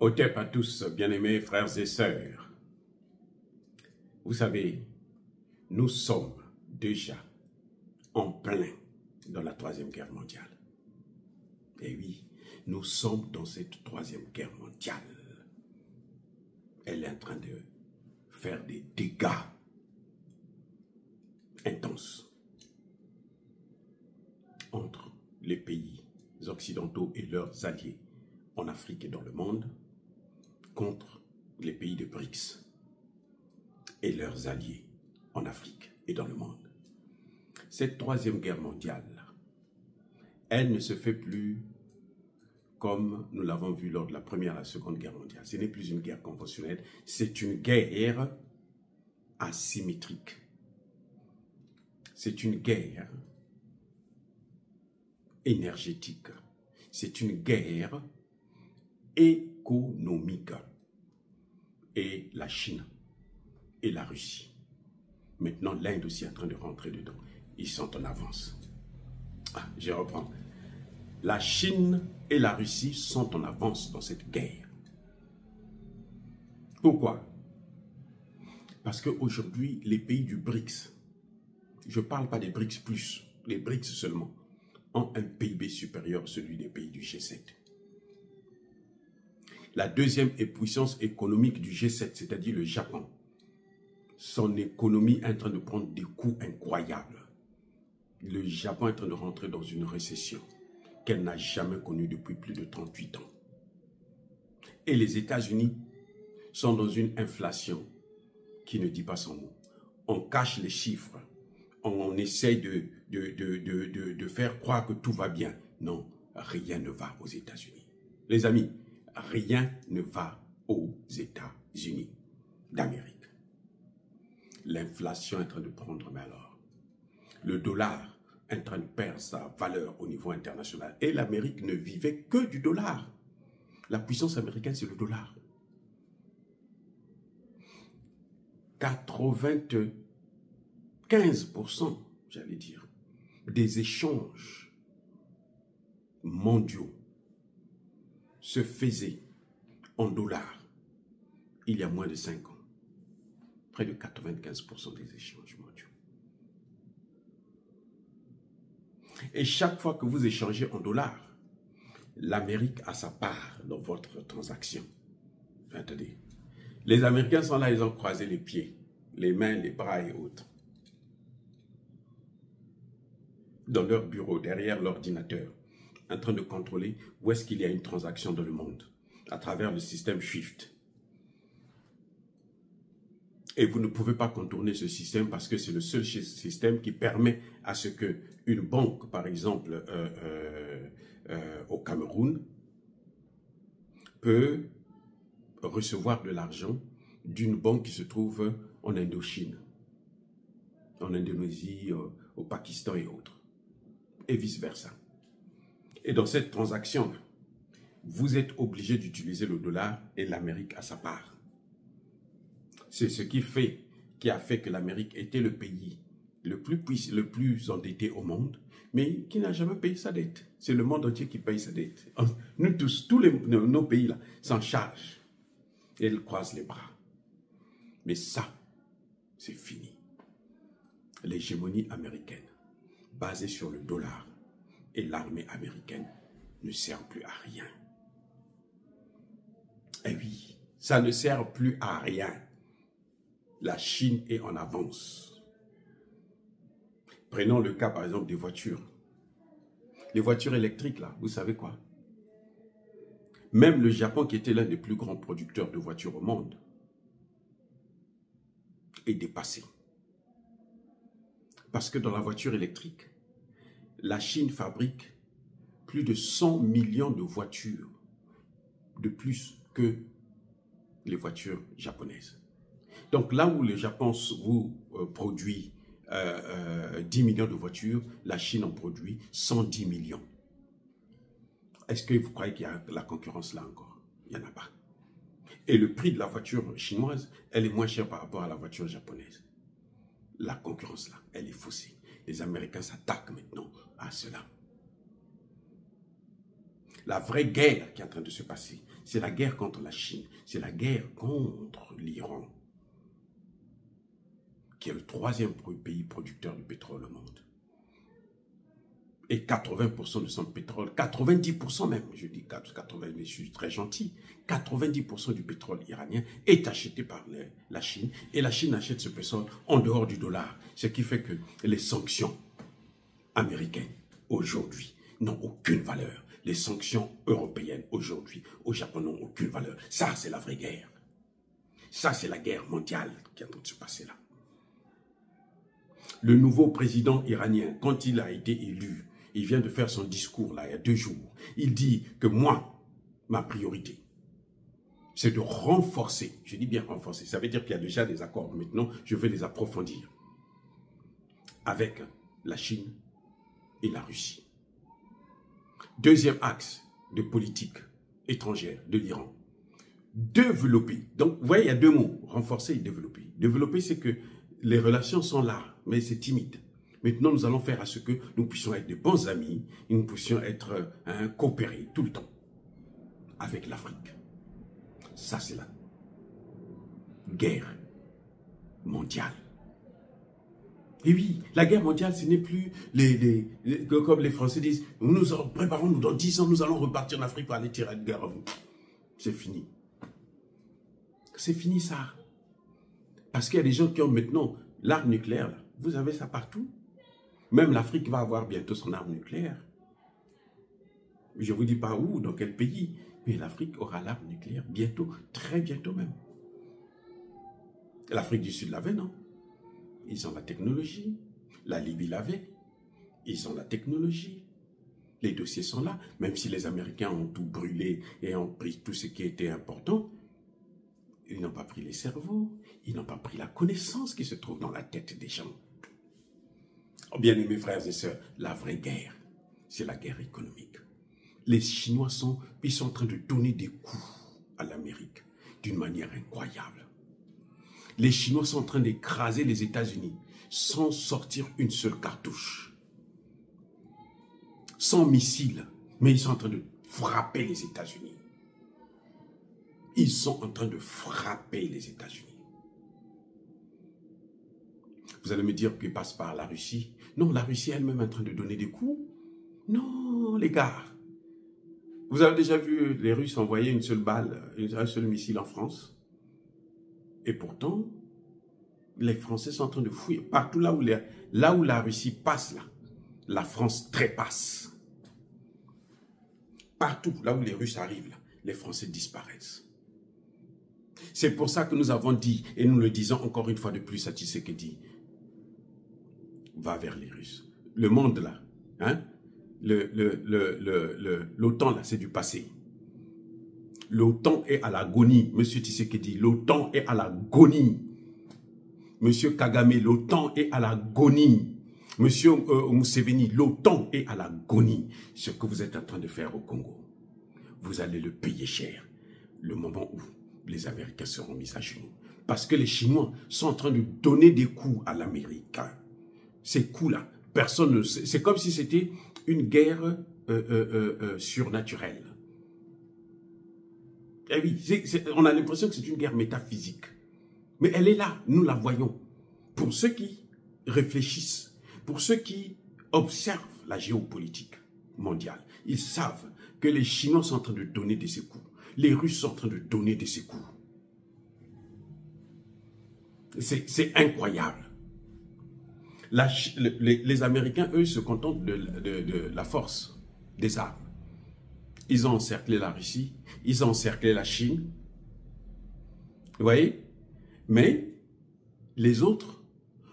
Otep à tous, bien-aimés frères et sœurs. Vous savez, nous sommes déjà en plein dans la Troisième Guerre mondiale. Et oui, nous sommes dans cette Troisième Guerre mondiale. Elle est en train de faire des dégâts intenses entre les pays occidentaux et leurs alliés en Afrique et dans le monde, contre les pays de BRICS et leurs alliés en Afrique et dans le monde. Cette Troisième Guerre mondiale, elle ne se fait plus comme nous l'avons vu lors de la Première et la Seconde Guerre mondiale. Ce n'est plus une guerre conventionnelle, c'est une guerre asymétrique. C'est une guerre énergétique. C'est une guerre économique. Et la Chine et la Russie. Maintenant, l'Inde aussi est en train de rentrer dedans. Ils sont en avance. Je reprends. La Chine et la Russie sont en avance dans cette guerre. Pourquoi? Parce qu'aujourd'hui, les pays du BRICS, je ne parle pas des BRICS+, les BRICS seulement, ont un PIB supérieur à celui des pays du G7. La deuxième puissance économique du G7, c'est-à-dire le Japon, son économie est en train de prendre des coups incroyables. Le Japon est en train de rentrer dans une récession qu'elle n'a jamais connue depuis plus de 38 ans. Et les États-Unis sont dans une inflation qui ne dit pas son mot. On cache les chiffres, on essaye de faire croire que tout va bien. Non, rien ne va aux États-Unis. Les amis, rien ne va aux États-Unis d'Amérique. L'inflation est en train de prendre, mais alors, le dollar est en train de perdre sa valeur au niveau international. Et l'Amérique ne vivait que du dollar. La puissance américaine, c'est le dollar. 95%, j'allais dire, des échanges mondiaux se faisaient en dollars il y a moins de 5 ans. Près de 95% des échanges mondiaux. Et chaque fois que vous échangez en dollars, l'Amérique a sa part dans votre transaction. Attendez. Les Américains sont là, ils ont croisé les pieds, les mains, les bras et autres. Dans leur bureau, derrière l'ordinateur, en train de contrôler où est-ce qu'il y a une transaction dans le monde, à travers le système SWIFT. Et vous ne pouvez pas contourner ce système parce que c'est le seul système qui permet à ce qu'une banque, par exemple au Cameroun, peut recevoir de l'argent d'une banque qui se trouve en Indochine, en Indonésie, au Pakistan et autres, et vice-versa. Et dans cette transaction, vous êtes obligé d'utiliser le dollar et l'Amérique a sa part. C'est ce qui a fait que l'Amérique était le pays le plus endetté au monde, mais qui n'a jamais payé sa dette. C'est le monde entier qui paye sa dette. Nous tous nos pays là s'en chargent. Et ils croisent les bras. Mais ça, c'est fini. L'hégémonie américaine, basée sur le dollar et l'armée américaine, ne sert plus à rien. Eh oui, ça ne sert plus à rien. La Chine est en avance. Prenons le cas par exemple des voitures. Les voitures électriques là, vous savez quoi? Même le Japon qui était l'un des plus grands producteurs de voitures au monde est dépassé. Parce que dans la voiture électrique, la Chine fabrique plus de 100 millions de voitures de plus que les voitures japonaises. Donc là où le Japon produit 10 millions de voitures, la Chine en produit 110 millions. Est-ce que vous croyez qu'il y a la concurrence là encore? Il n'y en a pas. Et le prix de la voiture chinoise, elle est moins chère par rapport à la voiture japonaise. La concurrence là, elle est faussée. Les Américains s'attaquent maintenant à cela. La vraie guerre qui est en train de se passer, c'est la guerre contre la Chine, c'est la guerre contre l'Iran, qui est le troisième pays producteur de pétrole au monde. Et 80% de son pétrole, 90% même, je dis 80, mais je suis très gentil, 90% du pétrole iranien est acheté par la Chine, et la Chine achète ce pétrole en dehors du dollar, ce qui fait que les sanctions américaines aujourd'hui n'ont aucune valeur. Les sanctions européennes aujourd'hui au Japon n'ont aucune valeur. Ça, c'est la vraie guerre. Ça, c'est la guerre mondiale qui est en train de se passer là. Le nouveau président iranien, quand il a été élu, il vient de faire son discours là, il y a 2 jours. Il dit que moi, ma priorité, c'est de renforcer, je dis bien renforcer, ça veut dire qu'il y a déjà des accords. Maintenant, je vais les approfondir avec la Chine et la Russie. Deuxième axe de politique étrangère de l'Iran. Développer. Donc, vous voyez, il y a 2 mots, renforcer et développer. Développer, c'est que les relations sont là, mais c'est timide. Maintenant, nous allons faire à ce que nous puissions être de bons amis, et nous puissions être coopérer tout le temps avec l'Afrique. Ça, c'est la guerre mondiale. Et oui, la guerre mondiale, ce n'est plus comme les Français disent, préparons-nous dans 10 ans, nous allons repartir en Afrique pour aller tirer une guerre à vous. C'est fini. C'est fini ça. Parce qu'il y a des gens qui ont maintenant l'arme nucléaire. Là. Vous avez ça partout. Même l'Afrique va avoir bientôt son arme nucléaire. Je ne vous dis pas où, dans quel pays, mais l'Afrique aura l'arme nucléaire bientôt, très bientôt même. L'Afrique du Sud l'avait, non? Ils ont la technologie. La Libye l'avait. Ils ont la technologie. Les dossiers sont là. Même si les Américains ont tout brûlé et ont pris tout ce qui était important, ils n'ont pas pris les cerveaux. Ils n'ont pas pris la connaissance qui se trouve dans la tête des gens. Oh, bien-aimés frères et sœurs, la vraie guerre, c'est la guerre économique. Les Chinois sont en train de donner des coups à l'Amérique d'une manière incroyable. Les Chinois sont en train d'écraser les États-Unis sans sortir une seule cartouche. Sans missiles, mais ils sont en train de frapper les États-Unis. Ils sont en train de frapper les États-Unis. Vous allez me dire qu'ils passent par la Russie. Non, la Russie elle-même est en train de donner des coups. Non, les gars. Vous avez déjà vu les Russes envoyer une seule balle, un seul missile en France? Et pourtant, les Français sont en train de fouiller. Partout là où la Russie passe, là, la France trépasse. Partout là où les Russes arrivent, là, les Français disparaissent. C'est pour ça que nous avons dit, et nous le disons encore une fois de plus à Tshisekedi, va vers les Russes. Le monde là, hein? L'OTAN là, c'est du passé. L'OTAN est à l'agonie, monsieur Tshisekedi, l'OTAN est à l'agonie. Monsieur Kagame, l'OTAN est à l'agonie. Monsieur Museveni, l'OTAN est à l'agonie. Ce que vous êtes en train de faire au Congo, vous allez le payer cher le moment où les Américains seront mis à genoux. Parce que les Chinois sont en train de donner des coups à l'Amérique. Ces coups-là, personne ne sait. C'est comme si c'était une guerre surnaturelle. Et oui, on a l'impression que c'est une guerre métaphysique. Mais elle est là, nous la voyons. Pour ceux qui réfléchissent, pour ceux qui observent la géopolitique mondiale, ils savent que les Chinois sont en train de donner de ces coups. Les Russes sont en train de donner de ces coups. C'est incroyable. Les Américains, eux, se contentent de la force, des armes. Ils ont encerclé la Russie, ils ont encerclé la Chine. Vous voyez? Mais les autres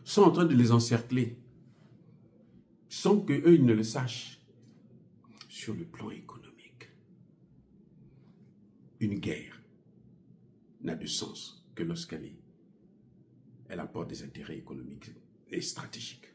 sont en train de les encercler sans qu'eux, ils ne le sachent. Sur le plan économique, une guerre n'a de sens que lorsqu'elle apporte des intérêts économiques et stratégiques.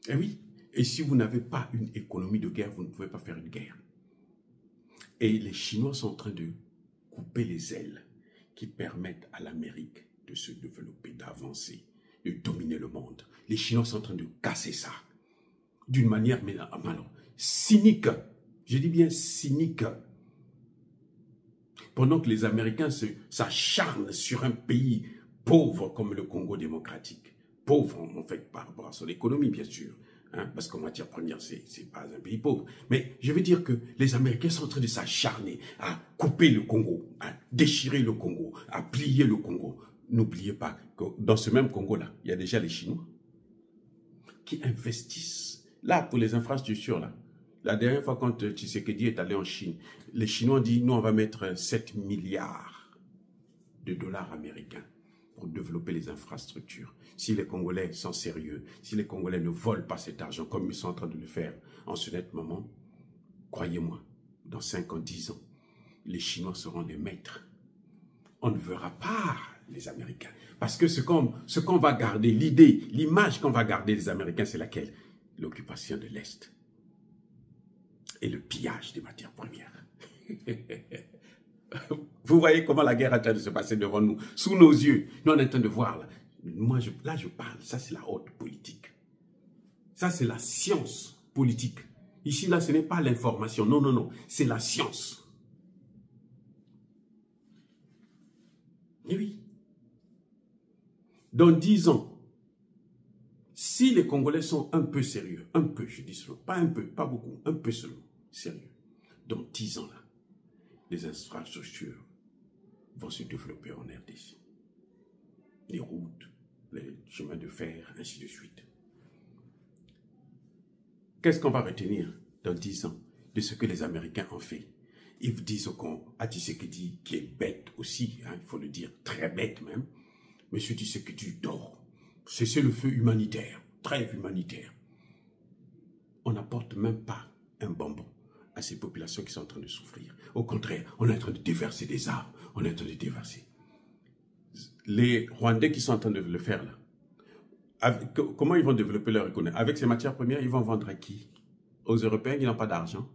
Et oui, et si vous n'avez pas une économie de guerre, vous ne pouvez pas faire une guerre. Et les Chinois sont en train de couper les ailes qui permettent à l'Amérique de se développer, d'avancer, de dominer le monde. Les Chinois sont en train de casser ça. d'une manière mais, cynique. Je dis bien cynique. Pendant que les Américains s'acharnent sur un pays pauvre comme le Congo démocratique. Pauvre, en fait, par rapport à son économie, bien sûr. Hein, parce qu'en matière première, ce n'est pas un pays pauvre. Mais je veux dire que les Américains sont en train de s'acharner à couper le Congo, à déchirer le Congo, à plier le Congo. N'oubliez pas que dans ce même Congo-là, il y a déjà les Chinois qui investissent. Là, pour les infrastructures, là, la dernière fois quand Tshisekedi est allé en Chine, les Chinois ont dit, nous, on va mettre 7 milliards de dollars américains pour développer les infrastructures. Si les Congolais sont sérieux, si les Congolais ne volent pas cet argent comme ils sont en train de le faire en ce net moment, croyez-moi, dans 5 ans, 10 ans, les Chinois seront les maîtres. On ne verra pas les Américains. Parce que ce qu'on va garder, l'idée, l'image qu'on va garder des Américains, c'est laquelle? L'occupation de l'Est. Et le pillage des matières premières. Vous voyez comment la guerre est en train de se passer devant nous, sous nos yeux. Nous, on est en train de voir. Là, là je parle. Ça, c'est la haute politique. Ça, c'est la science politique. Ici, là, ce n'est pas l'information. Non, non, non. C'est la science. Et oui. Dans 10 ans, si les Congolais sont un peu sérieux, un peu, je dis seulement, pas un peu, pas beaucoup, un peu seulement, sérieux, dans 10 ans, là, les infrastructures vont se développer en RDC. Les routes, les chemins de fer, ainsi de suite. Qu'est-ce qu'on va retenir dans 10 ans de ce que les Américains ont fait? Ils disent à Tshisekedi, qui est bête aussi, hein, il faut le dire, très bête même, Monsieur Tshisekedi dort. Cessez le feu humanitaire, trêve humanitaire. On n'apporte même pas un bonbon à ces populations qui sont en train de souffrir. Au contraire, on est en train de déverser des armes, on est en train de déverser. Les Rwandais qui sont en train de le faire là, comment ils vont développer leur économie? Avec ces matières premières, ils vont vendre à qui? Aux Européens qui n'ont pas d'argent.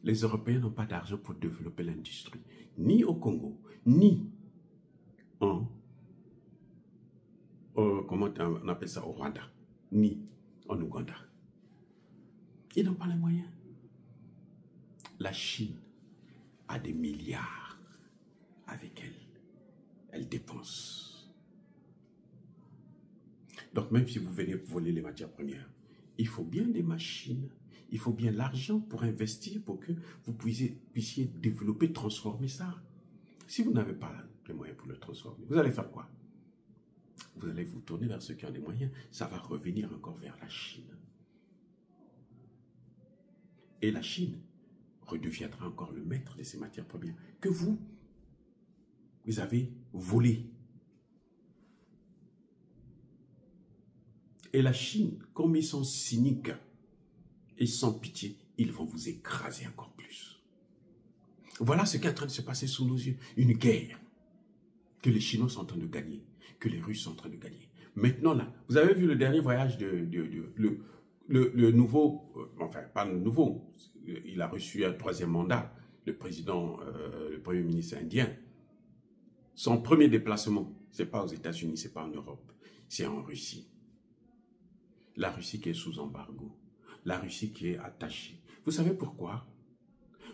Les Européens n'ont pas d'argent pour développer l'industrie, ni au Congo, ni comment on appelle ça, au Rwanda, ni en Ouganda. Ils n'ont pas les moyens. La Chine a des milliards avec elle. Elle dépense. Donc même si vous venez voler les matières premières, il faut bien des machines, il faut bien l'argent pour investir, pour que vous puissiez développer, transformer ça. Si vous n'avez pas les moyens pour le transformer, vous allez faire quoi? Vous allez vous tourner vers ceux qui ont des moyens. Ça va revenir encore vers la Chine. Et la Chine redeviendra encore le maître de ces matières premières que vous avez volées. Et la Chine, comme ils sont cyniques et sans pitié, ils vont vous écraser encore plus. Voilà ce qui est en train de se passer sous nos yeux. Une guerre que les Chinois sont en train de gagner, que les Russes sont en train de gagner. Maintenant, là, vous avez vu le dernier voyage le nouveau, enfin, pas le nouveau, il a reçu un 3e mandat, le président, le premier ministre indien. Son premier déplacement, ce n'est pas aux États-Unis, ce n'est pas en Europe, c'est en Russie. La Russie qui est sous embargo, la Russie qui est attachée. Vous savez pourquoi?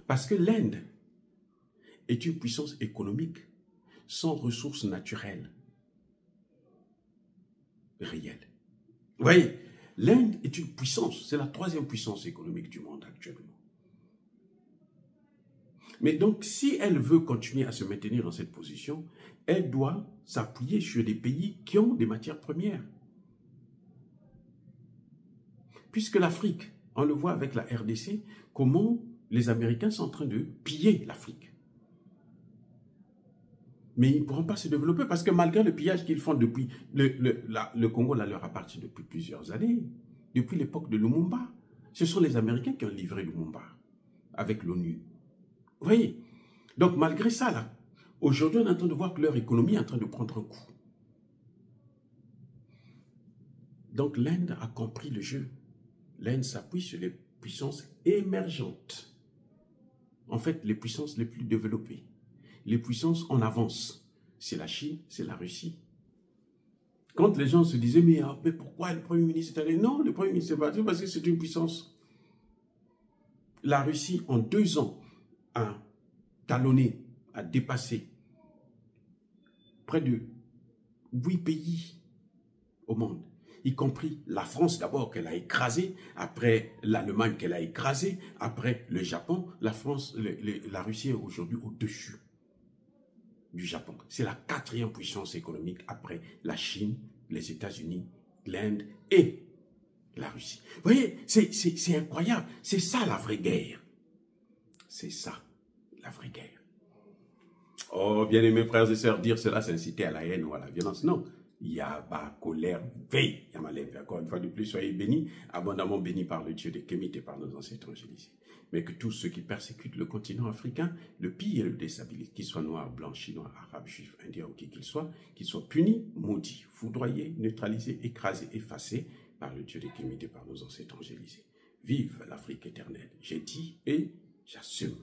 Parce que l'Inde est une puissance économique sans ressources naturelles réelles. Vous voyez, l'Inde est une puissance, c'est la 3e puissance économique du monde actuellement. Mais donc, si elle veut continuer à se maintenir dans cette position, elle doit s'appuyer sur des pays qui ont des matières premières. Puisque l'Afrique, on le voit avec la RDC, comment les Américains sont en train de piller l'Afrique. Mais ils ne pourront pas se développer parce que malgré le pillage qu'ils font depuis, le Congo là, leur appartient depuis plusieurs années, depuis l'époque de Lumumba. Ce sont les Américains qui ont livré Lumumba avec l'ONU. Vous voyez? Donc malgré ça, là, aujourd'hui on est en train de voir que leur économie est en train de prendre un coup. Donc l'Inde a compris le jeu. L'Inde s'appuie sur les puissances émergentes. En fait, les puissances les plus développées. Les puissances en avance. C'est la Chine, c'est la Russie. Quand les gens se disaient, mais pourquoi le Premier ministre est allé? Non, le Premier ministre est parti parce que c'est une puissance. La Russie, en 2 ans, a talonné, a dépassé près de 8 pays au monde, y compris la France d'abord qu'elle a écrasé, après l'Allemagne qu'elle a écrasé, après le Japon. La Russie est aujourd'hui au-dessus du Japon. C'est la 4e puissance économique après la Chine, les États-Unis, l'Inde et la Russie. Vous voyez, c'est incroyable. C'est ça la vraie guerre. C'est ça la vraie guerre. Oh, bien aimés frères et sœurs, dire cela, c'est inciter à la haine ou à la violence. Non. Il y a colère, veille. Encore une fois de plus, soyez bénis, abondamment bénis par le Dieu de Kémite et par nos ancêtres évangélisés. Mais que tous ceux qui persécutent le continent africain, le pillent et le déstabilisent, qu'ils soient noirs, blancs, chinois, arabes, juifs, indiens ou qui qu'ils soient punis, maudits, foudroyés, neutralisés, écrasés, effacés par le Dieu de Kémite et par nos ancêtres évangélisés. Vive l'Afrique éternelle. J'ai dit et j'assume.